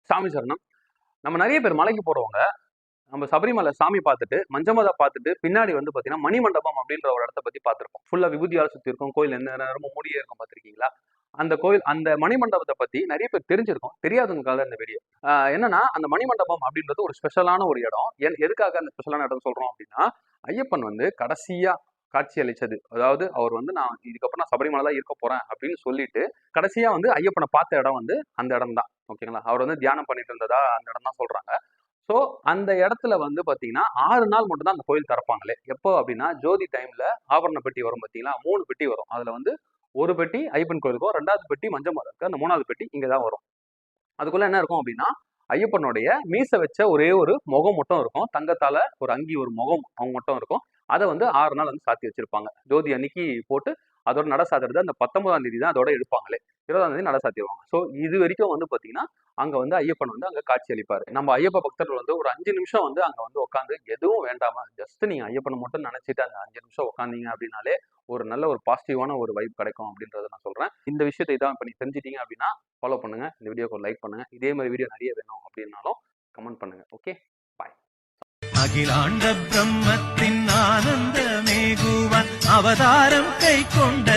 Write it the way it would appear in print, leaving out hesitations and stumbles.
சாமி சரணம். நம்ம நிறைய பேர் மலைக்கு போறவங்க நம்ம சபரிமலை சாமி பார்த்துட்டு மஞ்சமதா பார்த்துட்டு பின்னாடி வந்து பாத்தீங்கன்னா மணிமண்டபம் அப்படின்ற ஒரு இடத்த பத்தி பார்த்திருப்போம். ஃபுல்லா விபூதியால சுத்தி இருக்கும் கோயில், எந்த நேரமும் மூடியே இருக்கும். பார்த்திருக்கீங்களா? அந்த கோயில், அந்த மணிமண்டபத்தை பத்தி நிறைய பேர் தெரிஞ்சிருக்கும். தெரியாதவங்களுக்காக இந்த வீடியோ. என்னன்னா, அந்த மணிமண்டபம் அப்படின்றது ஒரு ஸ்பெஷலான ஒரு இடம். எதுக்காக அந்த ஸ்பெஷலான இடம் சொல்றோம் அப்படின்னா, ஐயப்பன் வந்து கடைசியா காட்சி அளிச்சது, அதாவது அவர் வந்து நான் இதுக்கப்புறம் நான் சபரிமலை தான் இருக்க போறேன் அப்படின்னு சொல்லிட்டு கடைசியா வந்து ஐயப்பனை பார்த்த இடம் வந்து அந்த இடம் தான். ஓகேங்களா? அவர் வந்து தியானம் பண்ணிட்டு இருந்ததா அந்த இடம் தான் சொல்றாங்க. ஸோ அந்த இடத்துல வந்து பாத்தீங்கன்னா 6 நாள் மட்டும் தான் அந்த கோயில் திறப்பாங்களே. எப்போ அப்படின்னா, ஜோதி டைம்ல ஆபரண பெட்டி வரும் பாத்தீங்களா, 3 பெட்டி வரும். அதுல வந்து ஒரு பெட்டி ஐயப்பன் கோயிலுக்கும், 2வது பெட்டி மஞ்சமலைக்கு, அந்த 3வது பெட்டி இங்கதான் வரும். அதுக்குள்ள என்ன இருக்கும் அப்படின்னா, ஐயப்பனுடைய மீச வச்ச ஒரே ஒரு முகம் மட்டும் இருக்கும். தங்கத்தால ஒரு அங்கி, ஒரு முகம் அவங்க மட்டும் இருக்கும். அதை வந்து 6 நாள் வந்து சாத்தி வச்சிருப்பாங்க. ஜோதி அன்னைக்கு போட்டு அதோட நட சாத்துறது அந்த 19ஆம் தேதி தான் அதோட எடுப்பாங்களே. 20ஆம் தேதி நட சாத்திடுவாங்க. ஸோ இது வரைக்கும் வந்து பாத்தீங்கன்னா அங்க வந்து ஐயப்பன் வந்து அங்க காட்சி அளிப்பாரு. நம்ம ஐயப்ப பக்தர்கள் வந்து ஒரு 5 நிமிஷம் வந்து அங்க வந்து உட்காந்து எதுவும் வேண்டாம ஜஸ்ட் நீங்க ஐயப்பனை மட்டும் நினைச்சிட்டு அந்த 5 நிமிஷம் உட்காந்தீங்க அப்படின்னாலே ஒரு நல்ல ஒரு பாசிட்டிவான ஒரு வைப் கிடைக்கும் அப்படின்றத நான் சொல்றேன். இந்த விஷயத்தை இதான் இப்ப நீங்க தெரிஞ்சிட்டீங்க அப்படின்னா ஃபாலோ பண்ணுங்க. இந்த வீடியோக்கு ஒரு லைக் பண்ணுங்க. இதே மாதிரி வீடியோ நிறைய வேணும் அப்படின்னாலும் கமெண்ட் பண்ணுங்க. ஓகே, பாய். அகிலாண்ட பிரம்மத்தின் ஆனந்த மேகுவன் அவதாரம் கை கொண்ட